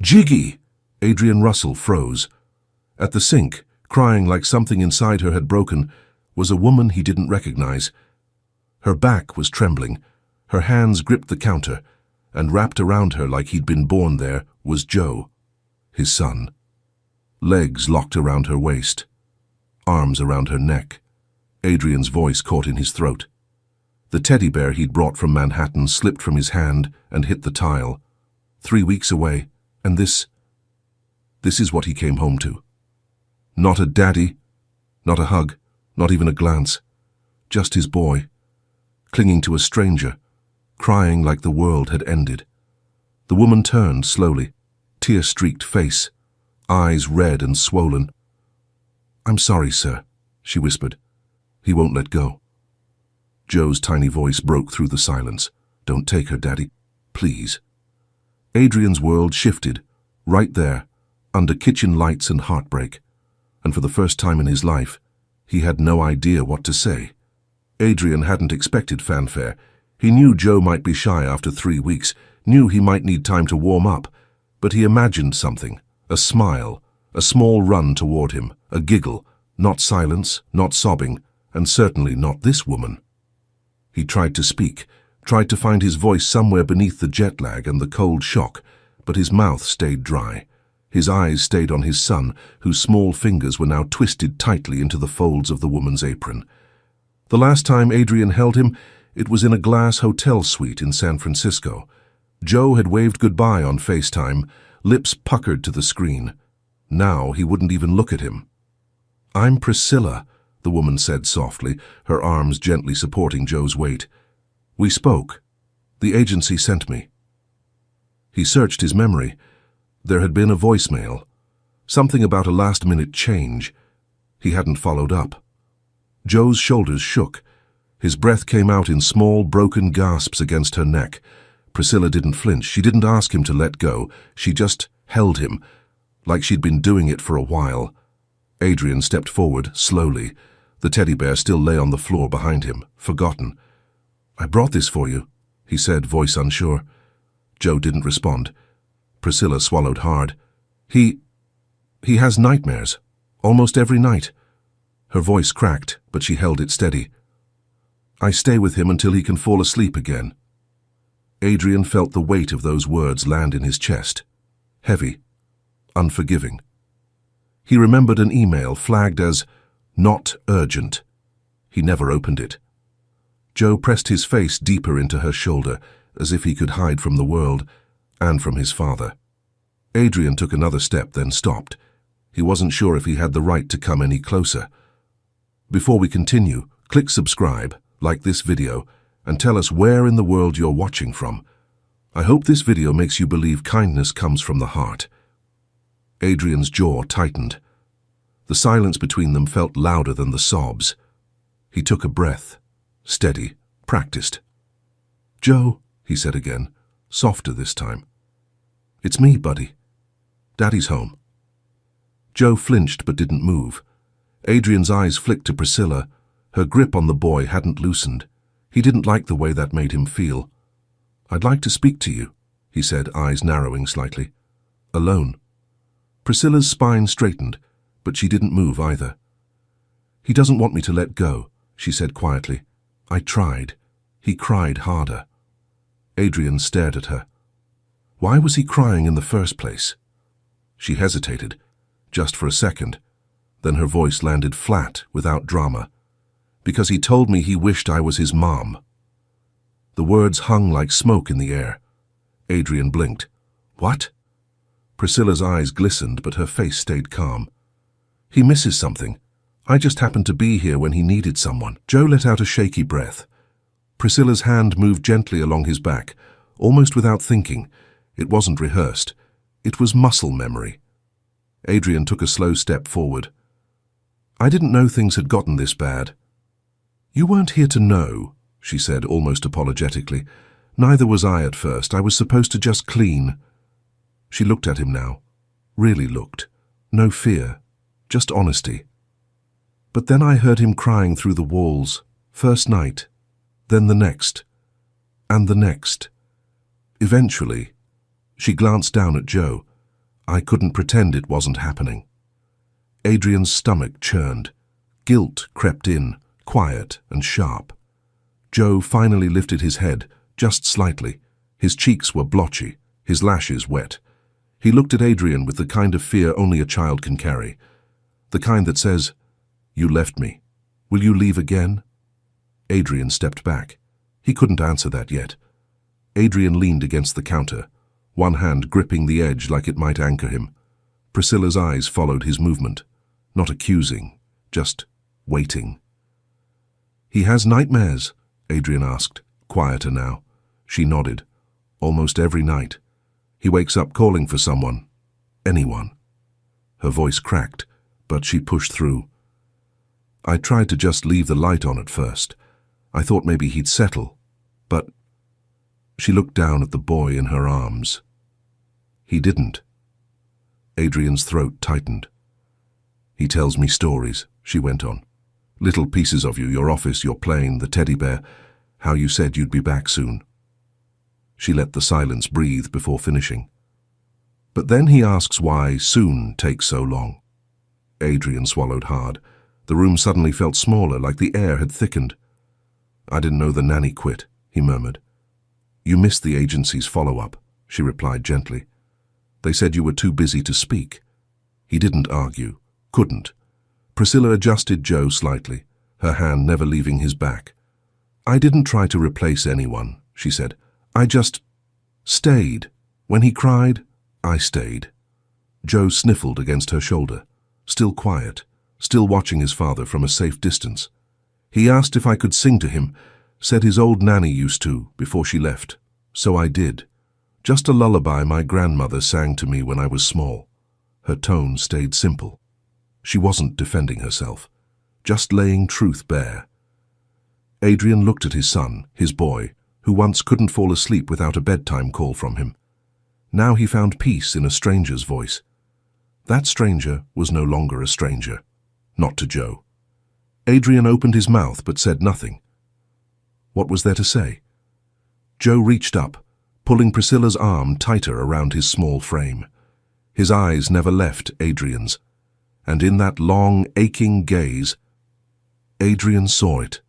Jiggy! Adrian Russell froze. At the sink, crying like something inside her had broken, was a woman he didn't recognize. Her back was trembling, her hands gripped the counter, and wrapped around her like he'd been born there was Joe, his son. Legs locked around her waist, arms around her neck. Adrian's voice caught in his throat. The teddy bear he'd brought from Manhattan slipped from his hand and hit the tile. 3 weeks away, and this is what he came home to. Not a daddy, not a hug, not even a glance. Just his boy, clinging to a stranger, crying like the world had ended. The woman turned slowly, tear-streaked face, eyes red and swollen. "I'm sorry, sir," she whispered. "He won't let go." Joe's tiny voice broke through the silence. "Don't take her, Daddy. Please." Adrian's world shifted, right there, under kitchen lights and heartbreak. And for the first time in his life, he had no idea what to say. Adrian hadn't expected fanfare. He knew Joe might be shy after 3 weeks, knew he might need time to warm up, but he imagined something, a smile, a small run toward him, a giggle, not silence, not sobbing, and certainly not this woman. He tried to speak, tried to find his voice somewhere beneath the jet lag and the cold shock, but his mouth stayed dry. His eyes stayed on his son, whose small fingers were now twisted tightly into the folds of the woman's apron. The last time Adrian held him, it was in a glass hotel suite in San Francisco. Joe had waved goodbye on FaceTime, lips puckered to the screen. Now he wouldn't even look at him. "I'm Priscilla," the woman said softly, her arms gently supporting Joe's weight. "We spoke. The agency sent me." He searched his memory. There had been a voicemail. Something about a last-minute change. He hadn't followed up. Joe's shoulders shook. His breath came out in small, broken gasps against her neck. Priscilla didn't flinch. She didn't ask him to let go. She just held him, like she'd been doing it for a while. Adrian stepped forward, slowly. The teddy bear still lay on the floor behind him, forgotten. "I brought this for you," he said, voice unsure. Joe didn't respond. Priscilla swallowed hard. He has nightmares, almost every night." Her voice cracked, but she held it steady. "I stay with him until he can fall asleep again." Adrian felt the weight of those words land in his chest. Heavy, unforgiving. He remembered an email flagged as "not urgent." He never opened it. Joe pressed his face deeper into her shoulder, as if he could hide from the world and from his father. Adrian took another step, then stopped. He wasn't sure if he had the right to come any closer. Before we continue, click subscribe, like this video, and tell us where in the world you're watching from. I hope this video makes you believe kindness comes from the heart. Adrian's jaw tightened. The silence between them felt louder than the sobs. He took a breath, steady, practiced. "Joe," he said again, softer this time. "It's me, buddy. Daddy's home." Joe flinched but didn't move. Adrian's eyes flicked to Priscilla. Her grip on the boy hadn't loosened. He didn't like the way that made him feel. "I'd like to speak to you," he said, eyes narrowing slightly. "Alone." Priscilla's spine straightened, but she didn't move either. "He doesn't want me to let go," she said quietly. "I tried." He cried harder. Adrian stared at her. Why was he crying in the first place? She hesitated, just for a second. Then her voice landed flat, without drama. "Because he told me he wished I was his mom." The words hung like smoke in the air. Adrian blinked. "What?" Priscilla's eyes glistened, but her face stayed calm. "He misses something. I just happened to be here when he needed someone." Joe let out a shaky breath. Priscilla's hand moved gently along his back, almost without thinking. It wasn't rehearsed. It was muscle memory. Adrian took a slow step forward. "I didn't know things had gotten this bad." "You weren't here to know," she said, almost apologetically. "Neither was I at first. I was supposed to just clean." She looked at him now. Really looked. No fear. Just honesty. "But then I heard him crying through the walls. First night. Then the next. And the next. Eventually," she glanced down at Joe. I couldn't pretend it wasn't happening. Adrian's stomach churned. Guilt crept in, quiet and sharp. Joe finally lifted his head, just slightly. His cheeks were blotchy, his lashes wet. He looked at Adrian with the kind of fear only a child can carry. The kind that says, "You left me. Will you leave again?" Adrian stepped back. He couldn't answer that yet. Adrian leaned against the counter, one hand gripping the edge like it might anchor him. Priscilla's eyes followed his movement, not accusing, just waiting. "He has nightmares?" Adrian asked, quieter now. She nodded. "Almost every night. He wakes up calling for someone. Anyone." Her voice cracked, but she pushed through. "I tried to just leave the light on at first. I thought maybe he'd settle, but—" She looked down at the boy in her arms. "He didn't." Adrian's throat tightened. "He tells me stories," she went on. "Little pieces of you, your office, your plane, the teddy bear, how you said you'd be back soon." She let the silence breathe before finishing. "But then he asks why soon takes so long." Adrian swallowed hard. The room suddenly felt smaller, like the air had thickened. "I didn't know the nanny quit," he murmured. "You missed the agency's follow-up," she replied gently. "They said you were too busy to speak." He didn't argue, couldn't. Priscilla adjusted Joe slightly, her hand never leaving his back. "I didn't try to replace anyone," she said. "I just stayed. When he cried, I stayed." Joe sniffled against her shoulder, still quiet, still watching his father from a safe distance. "He asked if I could sing to him, said his old nanny used to before she left. So I did. Just a lullaby my grandmother sang to me when I was small." Her tone stayed simple. She wasn't defending herself, just laying truth bare. Adrian looked at his son, his boy, who once couldn't fall asleep without a bedtime call from him. Now he found peace in a stranger's voice. That stranger was no longer a stranger, not to Joe. Adrian opened his mouth but said nothing. What was there to say? Joe reached up, pulling Priscilla's arm tighter around his small frame. His eyes never left Adrian's, and in that long, aching gaze, Adrian saw it.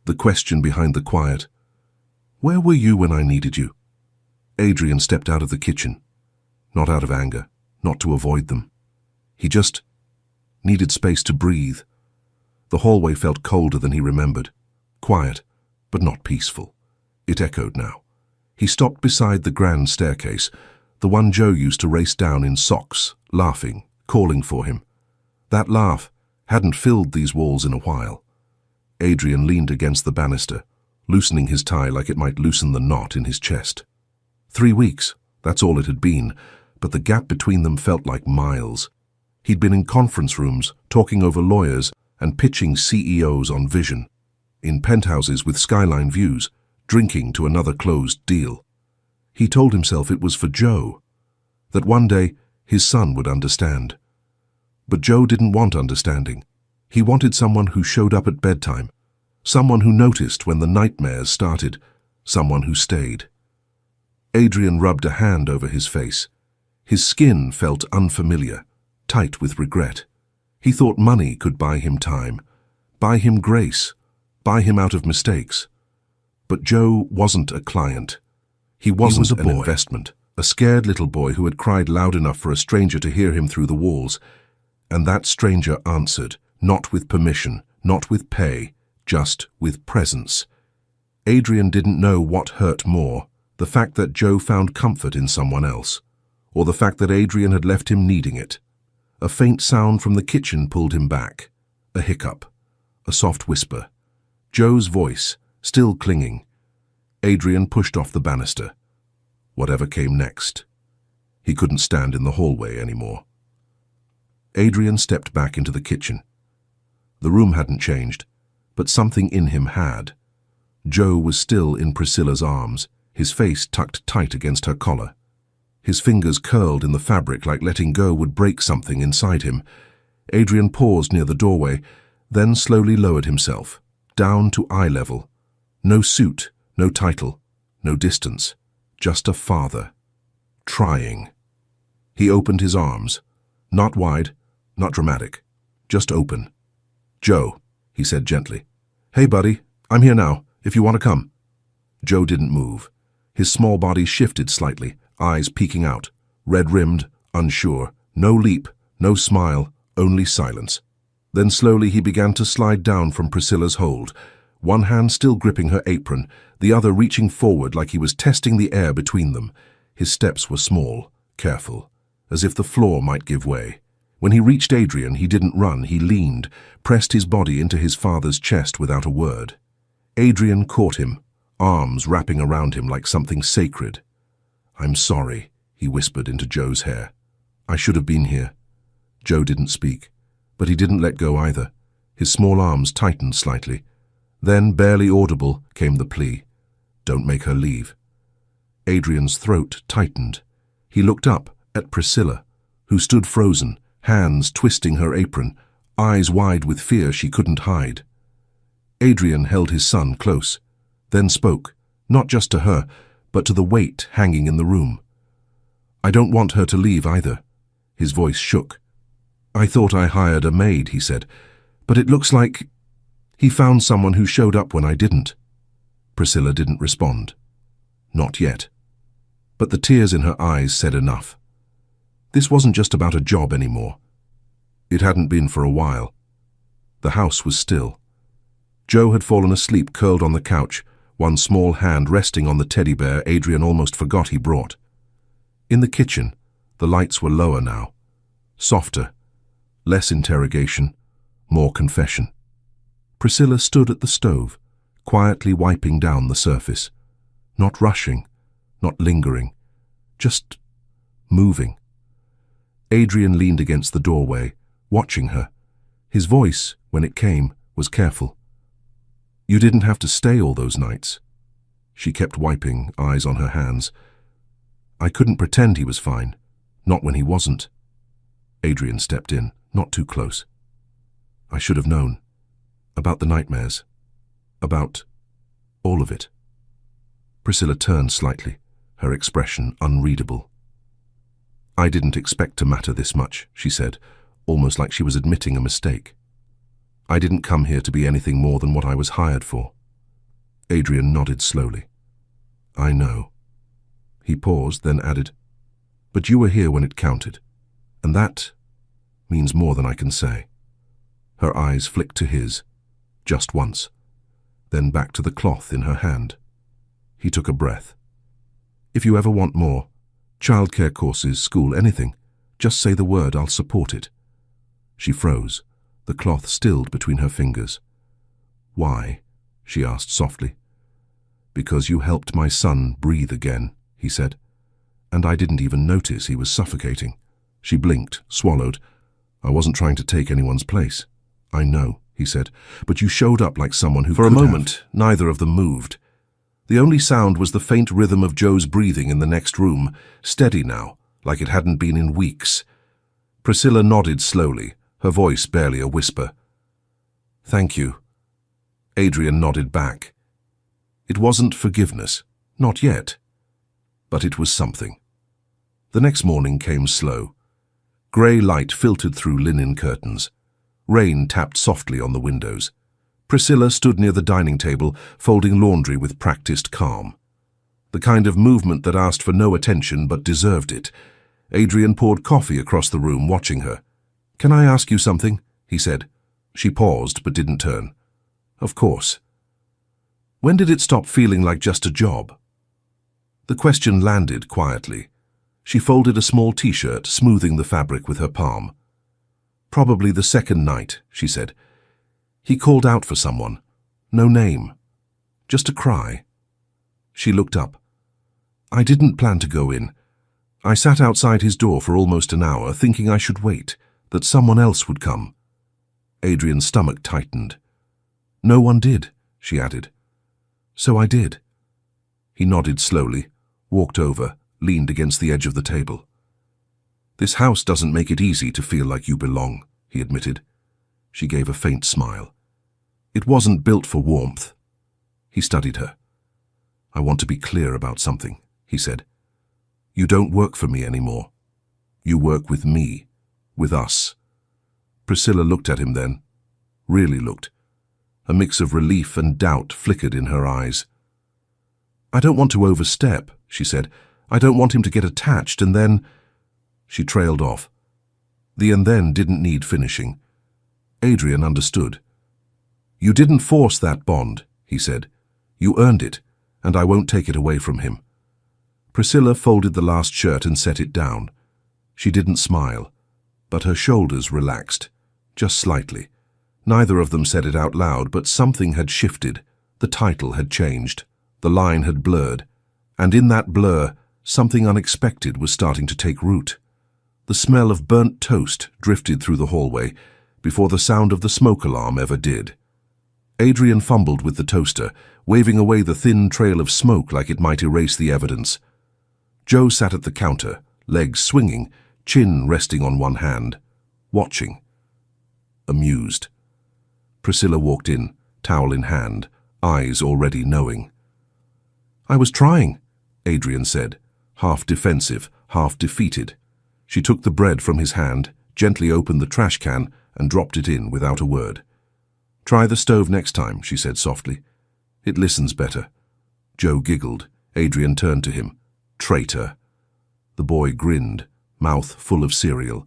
The question behind the quiet, "Where were you when I needed you?" Adrian stepped out of the kitchen, not out of anger, not to avoid them. He just needed space to breathe. The hallway felt colder than he remembered, quiet, but not peaceful. It echoed now. He stopped beside the grand staircase, the one Joe used to race down in socks, laughing, calling for him. That laugh hadn't filled these walls in a while. Adrian leaned against the banister, loosening his tie like it might loosen the knot in his chest. 3 weeks, that's all it had been, but the gap between them felt like miles. He'd been in conference rooms, talking over lawyers and pitching CEOs on vision, in penthouses with skyline views, drinking to another closed deal. He told himself it was for Joe, that one day his son would understand. But Joe didn't want understanding. He wanted someone who showed up at bedtime, someone who noticed when the nightmares started, someone who stayed. Adrian rubbed a hand over his face. His skin felt unfamiliar, tight with regret. He thought money could buy him time, buy him grace, buy him out of mistakes. But Joe wasn't a client. He was an investment, a scared little boy who had cried loud enough for a stranger to hear him through the walls. And that stranger answered, not with permission, not with pay, just with presence. Adrian didn't know what hurt more, the fact that Joe found comfort in someone else, or the fact that Adrian had left him needing it. A faint sound from the kitchen pulled him back. A hiccup, a soft whisper. Joe's voice, still clinging. Adrian pushed off the banister. Whatever came next. He couldn't stand in the hallway anymore. Adrian stepped back into the kitchen. The room hadn't changed, but something in him had. Joe was still in Priscilla's arms, his face tucked tight against her collar. His fingers curled in the fabric like letting go would break something inside him. Adrian paused near the doorway, then slowly lowered himself, down to eye level. No suit, no title, no distance, just a father. Trying. He opened his arms. Not wide, not dramatic, just open. "Joe," he said gently. "Hey, buddy, I'm here now, if you want to come." Joe didn't move. His small body shifted slightly, eyes peeking out, red-rimmed, unsure. No leap, no smile, only silence. Then slowly he began to slide down from Priscilla's hold, one hand still gripping her apron, the other reaching forward like he was testing the air between them. His steps were small, careful, as if the floor might give way. When he reached Adrian, he didn't run, he leaned, pressed his body into his father's chest without a word. Adrian caught him, arms wrapping around him like something sacred. "I'm sorry," he whispered into Joe's hair. "I should have been here." Joe didn't speak, but he didn't let go either. His small arms tightened slightly. Then, barely audible, came the plea. "Don't make her leave." Adrian's throat tightened. He looked up at Priscilla, who stood frozen, hands twisting her apron, eyes wide with fear she couldn't hide. Adrian held his son close, then spoke, not just to her, but to the weight hanging in the room. "I don't want her to leave either." His voice shook. "I thought I hired a maid," he said, "but it looks like he found someone who showed up when I didn't." Priscilla didn't respond. Not yet. But the tears in her eyes said enough. This wasn't just about a job anymore. It hadn't been for a while. The house was still. Joe had fallen asleep curled on the couch, one small hand resting on the teddy bear Adrian almost forgot he brought. In the kitchen, the lights were lower now, softer, less interrogation, more confession. Priscilla stood at the stove, quietly wiping down the surface, not rushing, not lingering, just moving. Adrian leaned against the doorway, watching her. His voice, when it came, was careful. "You didn't have to stay all those nights." She kept wiping, eyes on her hands. "I couldn't pretend he was fine, not when he wasn't." Adrian stepped in, not too close. "I should have known. About the nightmares. About all of it." Priscilla turned slightly, her expression unreadable. "I didn't expect to matter this much," she said, almost like she was admitting a mistake. "I didn't come here to be anything more than what I was hired for." Adrian nodded slowly. "I know." He paused, then added, "But you were here when it counted, and that means more than I can say." Her eyes flicked to his, just once, then back to the cloth in her hand. He took a breath. "If you ever want more, childcare courses, school, anything, just say the word, I'll support it." She froze, the cloth stilled between her fingers. "Why?" she asked softly. "Because you helped my son breathe again," he said. "And I didn't even notice he was suffocating." She blinked, swallowed. "I wasn't trying to take anyone's place." "I know," he said, "but you showed up like someone who could have." For a moment, neither of them moved. The only sound was the faint rhythm of Joe's breathing in the next room, steady now, like it hadn't been in weeks. Priscilla nodded slowly, her voice barely a whisper. "Thank you." Adrian nodded back. It wasn't forgiveness, not yet, but it was something. The next morning came slow. Grey light filtered through linen curtains. Rain tapped softly on the windows. Priscilla stood near the dining table, folding laundry with practiced calm. The kind of movement that asked for no attention but deserved it. Adrian poured coffee across the room, watching her. "Can I ask you something?" he said. She paused but didn't turn. "Of course." "When did it stop feeling like just a job?" The question landed quietly. She folded a small t-shirt, smoothing the fabric with her palm. "Probably the second night," she said. "He called out for someone. No name. Just a cry." She looked up. "I didn't plan to go in. I sat outside his door for almost an hour, thinking I should wait, that someone else would come." Adrian's stomach tightened. "No one did," she added. "So I did." He nodded slowly, walked over, leaned against the edge of the table. "This house doesn't make it easy to feel like you belong," he admitted. She gave a faint smile. "It wasn't built for warmth." He studied her. "I want to be clear about something," he said. "You don't work for me anymore." You work with me. With us. Priscilla looked at him then. Really looked. A mix of relief and doubt flickered in her eyes. I don't want to overstep, she said. I don't want him to get attached and then... She trailed off. The and then didn't need finishing. Adrian understood. You didn't force that bond, he said. You earned it, and I won't take it away from him. Priscilla folded the last shirt and set it down. She didn't smile, but her shoulders relaxed, just slightly. Neither of them said it out loud, but something had shifted. The title had changed. The line had blurred. And in that blur, something unexpected was starting to take root. The smell of burnt toast drifted through the hallway before the sound of the smoke alarm ever did. Adrian fumbled with the toaster, waving away the thin trail of smoke like it might erase the evidence. Joe sat at the counter, legs swinging, chin resting on one hand, watching. Amused. Priscilla walked in, towel in hand, eyes already knowing. I was trying, Adrian said, half defensive, half defeated. She took the bread from his hand, gently opened the trash can, and dropped it in without a word. Try the stove next time, she said softly. It listens better. Joe giggled. Adrian turned to him. Traitor. The boy grinned, mouth full of cereal.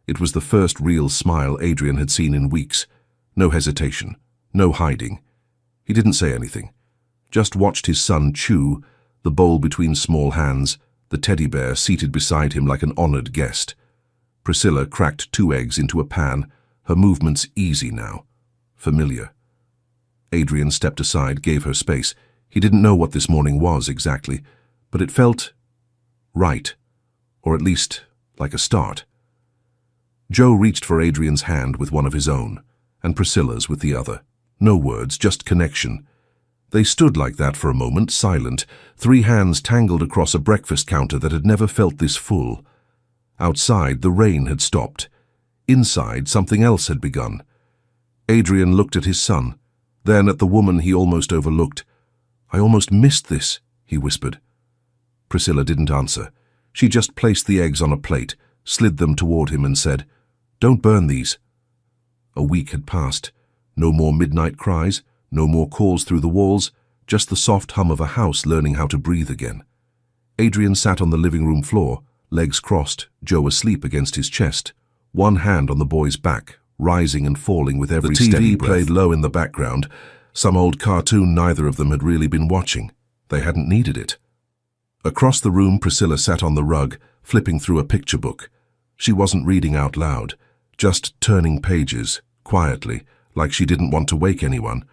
It was the first real smile Adrian had seen in weeks. No hesitation, no hiding. He didn't say anything. Just watched his son chew, the bowl between small hands, the teddy bear seated beside him like an honored guest. Priscilla cracked 2 eggs into a pan, her movements easy now, familiar. Adrian stepped aside, gave her space. He didn't know what this morning was exactly, but it felt right, or at least like a start. Joe reached for Adrian's hand with one of his own, and Priscilla's with the other. No words, just connection. They stood like that for a moment, silent, 3 hands tangled across a breakfast counter that had never felt this full. Outside, the rain had stopped. Inside, something else had begun. Adrian looked at his son, then at the woman he almost overlooked. I almost missed this, he whispered. Priscilla didn't answer. She just placed the eggs on a plate, slid them toward him and said, Don't burn these. A week had passed. No more midnight cries, no more calls through the walls, just the soft hum of a house learning how to breathe again. Adrian sat on the living room floor, legs crossed, Joe asleep against his chest, one hand on the boy's back, rising and falling with every steady breath. The TV played low in the background, some old cartoon neither of them had really been watching. They hadn't needed it. Across the room, Priscilla sat on the rug, flipping through a picture book. She wasn't reading out loud, just turning pages, quietly, like she didn't want to wake anyone.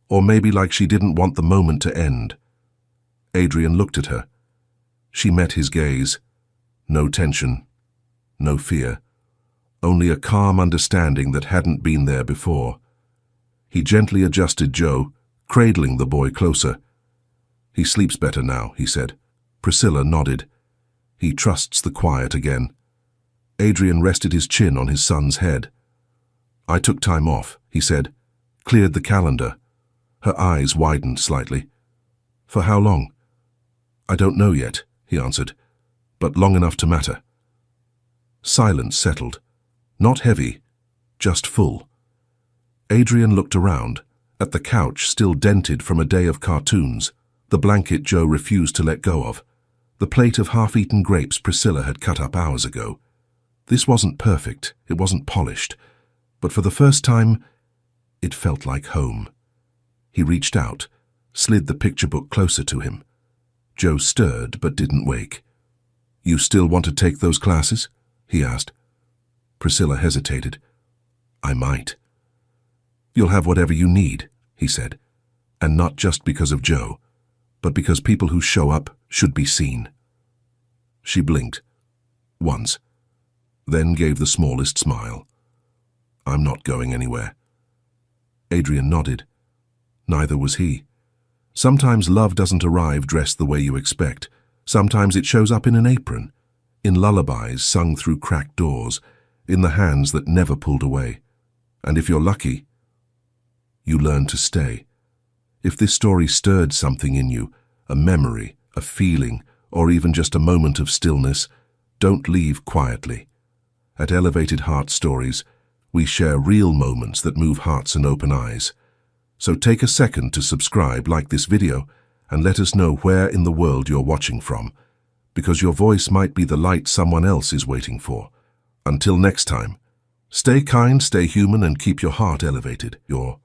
Or maybe like she didn't want the moment to end. Adrian looked at her. She met his gaze. No tension, no fear, only a calm understanding that hadn't been there before. He gently adjusted Joe, cradling the boy closer. He sleeps better now, he said. Priscilla nodded. He trusts the quiet again. Adrian rested his chin on his son's head. I took time off, he said, cleared the calendar. Her eyes widened slightly. For how long? I don't know yet, he answered, but long enough to matter. Silence settled. Not heavy, just full. Adrian looked around, at the couch still dented from a day of cartoons, the blanket Joe refused to let go of, the plate of half-eaten grapes Priscilla had cut up hours ago. This wasn't perfect, it wasn't polished, but for the first time, it felt like home. He reached out, slid the picture book closer to him. Joe stirred but didn't wake. You still want to take those classes? He asked. Priscilla hesitated. I might. You'll have whatever you need, he said, and not just because of Joe, but because people who show up should be seen. She blinked. Once. Then gave the smallest smile. I'm not going anywhere. Adrian nodded. Neither was he. Sometimes love doesn't arrive dressed the way you expect. Sometimes it shows up in an apron, in lullabies sung through cracked doors, in the hands that never pulled away. And if you're lucky, you learn to stay. If this story stirred something in you, a memory, a feeling, or even just a moment of stillness, don't leave quietly. At Elevated Heart Stories, we share real moments that move hearts and open eyes. So take a second to subscribe, like this video, and let us know where in the world you're watching from, because your voice might be the light someone else is waiting for. Until next time, stay kind, stay human, and keep your heart elevated. Your